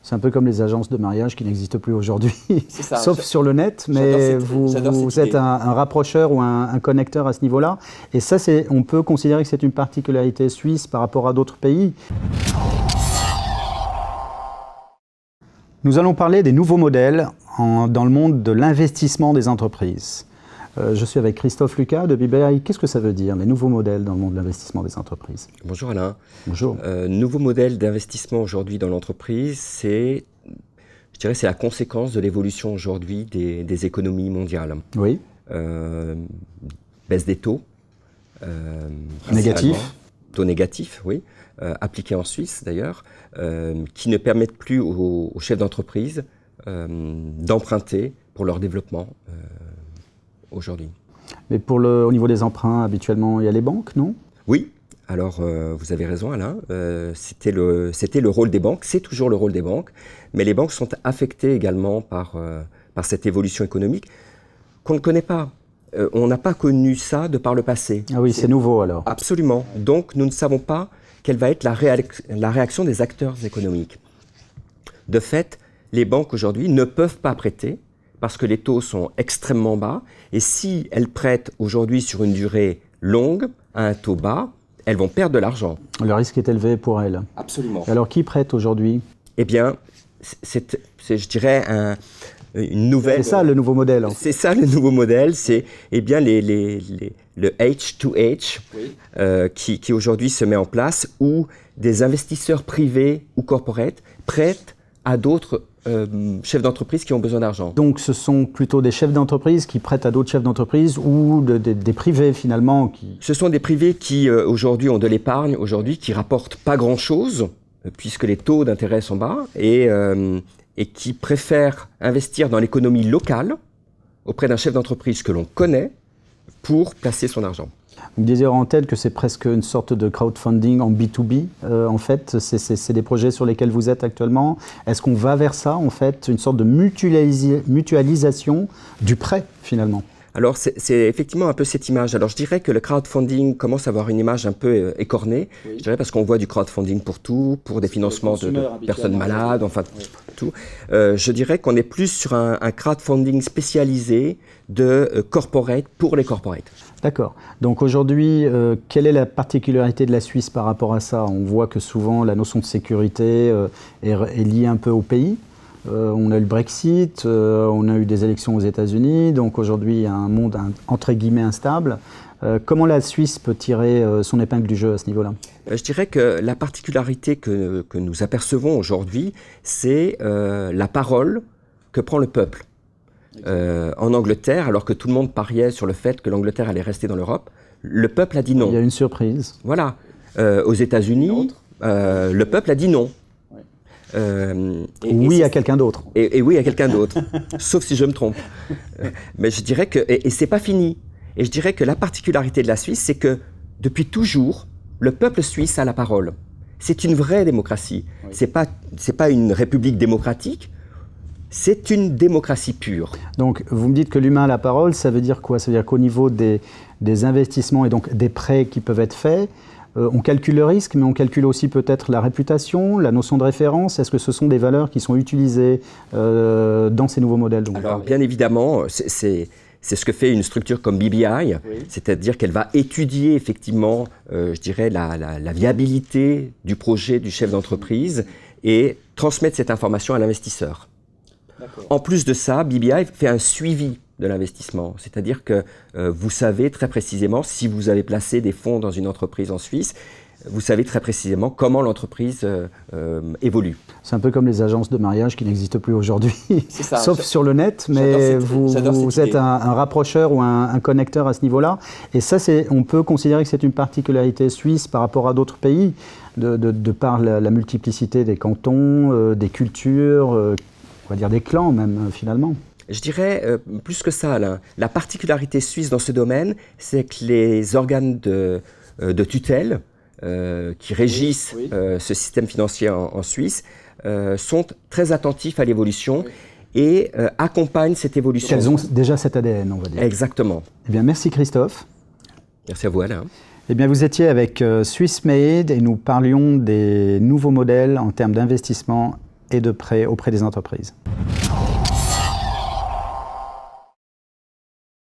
C'est un peu comme les agences de mariage qui n'existent plus aujourd'hui, ça, sauf sur le net, mais vous êtes un rapprocheur ou un connecteur à ce niveau-là. Et ça, on peut considérer que c'est une particularité suisse par rapport à d'autres pays. Nous allons parler des nouveaux modèles dans le monde de l'investissement des entreprises. Je suis avec Christophe Lucas de BBI. Qu'est-ce que ça veut dire, les nouveaux modèles dans le monde de l'investissement des entreprises? Bonjour Alain. Bonjour. Nouveau modèle d'investissement aujourd'hui dans l'entreprise, c'est la conséquence de l'évolution aujourd'hui des économies mondiales. Oui. Baisse des taux. Négatifs. Taux négatifs, oui. Appliqués en Suisse d'ailleurs, qui ne permettent plus aux chefs d'entreprise d'emprunter pour leur développement aujourd'hui. Mais au niveau des emprunts, habituellement, il y a les banques, non? Oui, alors vous avez raison Alain, c'était le rôle des banques, c'est toujours le rôle des banques, mais les banques sont affectées également par cette évolution économique qu'on ne connaît pas. On n'a pas connu ça de par le passé. Ah oui, c'est nouveau alors. Absolument. Donc nous ne savons pas quelle va être la réaction des acteurs économiques. De fait, les banques aujourd'hui ne peuvent pas prêter parce que les taux sont extrêmement bas. Et si elles prêtent aujourd'hui sur une durée longue, à un taux bas, elles vont perdre de l'argent. Le risque est élevé pour elles. Absolument. Et alors, qui prête aujourd'hui? Eh bien, c'est, je dirais, une nouvelle... C'est ça le nouveau modèle. C'est ça le nouveau modèle, c'est bien le H2H qui aujourd'hui se met en place, où des investisseurs privés ou corporate prêtent à d'autres chefs d'entreprise qui ont besoin d'argent. Donc ce sont plutôt des chefs d'entreprise qui prêtent à d'autres chefs d'entreprise ou des privés finalement qui... Ce sont des privés qui aujourd'hui ont de l'épargne, qui rapportent pas grand-chose puisque les taux d'intérêt sont bas et qui préfèrent investir dans l'économie locale auprès d'un chef d'entreprise que l'on connaît pour placer son argent. Vous me disiez en tête que c'est presque une sorte de crowdfunding en B2B. En fait, c'est des projets sur lesquels vous êtes actuellement. Est-ce qu'on va vers ça, en fait, une sorte de mutualisation du prêt, finalement? Alors, c'est effectivement un peu cette image. Alors, je dirais que le crowdfunding commence à avoir une image un peu écornée. Oui. Je dirais parce qu'on voit du crowdfunding pour tout, pour des financements de personnes malades, enfin, oui. Tout. Je dirais qu'on est plus sur un crowdfunding spécialisé de corporate pour les corporates. D'accord. Donc aujourd'hui, quelle est la particularité de la Suisse par rapport à ça? On voit que souvent la notion de sécurité est liée un peu au pays. On a eu le Brexit, on a eu des élections aux États-Unis, donc aujourd'hui il y a un monde entre guillemets instable. Comment la Suisse peut tirer son épingle du jeu à ce niveau-là? Je dirais que la particularité que nous apercevons aujourd'hui, c'est la parole que prend le peuple. En Angleterre, alors que tout le monde pariait sur le fait que l'Angleterre allait rester dans l'Europe, le peuple a dit non. Il y a une surprise. Voilà. Aux États-Unis, le peuple a dit non. Oui à quelqu'un d'autre. Et oui à quelqu'un d'autre, sauf si je me trompe. Mais je dirais que, et c'est pas fini, et je dirais que la particularité de la Suisse, c'est que depuis toujours, le peuple suisse a la parole. C'est une vraie démocratie. Oui. C'est pas une république démocratique, c'est une démocratie pure. Donc vous me dites que l'humain a la parole, ça veut dire quoi? Ça veut dire qu'au niveau des investissements et donc des prêts qui peuvent être faits, on calcule le risque, mais on calcule aussi peut-être la réputation, la notion de référence. Est-ce que ce sont des valeurs qui sont utilisées dans ces nouveaux modèles? Donc, alors, bien évidemment, c'est ce que fait une structure comme BBI, oui. C'est-à-dire qu'elle va étudier effectivement, je dirais, la viabilité du projet du chef d'entreprise et transmettre cette information à l'investisseur. En plus de ça, BBI fait un suivi de l'investissement. C'est-à-dire que vous savez très précisément, si vous avez placé des fonds dans une entreprise en Suisse, vous savez très précisément comment l'entreprise évolue. C'est un peu comme les agences de mariage qui n'existent plus aujourd'hui, sauf sur le net, mais vous êtes un rapprocheur ou un connecteur à ce niveau-là. Et ça, on peut considérer que c'est une particularité suisse par rapport à d'autres pays, de par la multiplicité des cantons, des cultures, on va dire des clans même, finalement. Je dirais plus que ça, Alain. La particularité suisse dans ce domaine, c'est que les organes de tutelle qui régissent ce système financier en Suisse sont très attentifs à l'évolution et accompagnent cette évolution. Elles ont déjà cet ADN, on va dire. Exactement. Eh bien, merci Christophe. Merci à vous, Alain. Eh bien, vous étiez avec Swissmade et nous parlions des nouveaux modèles en termes d'investissement et de près auprès des entreprises.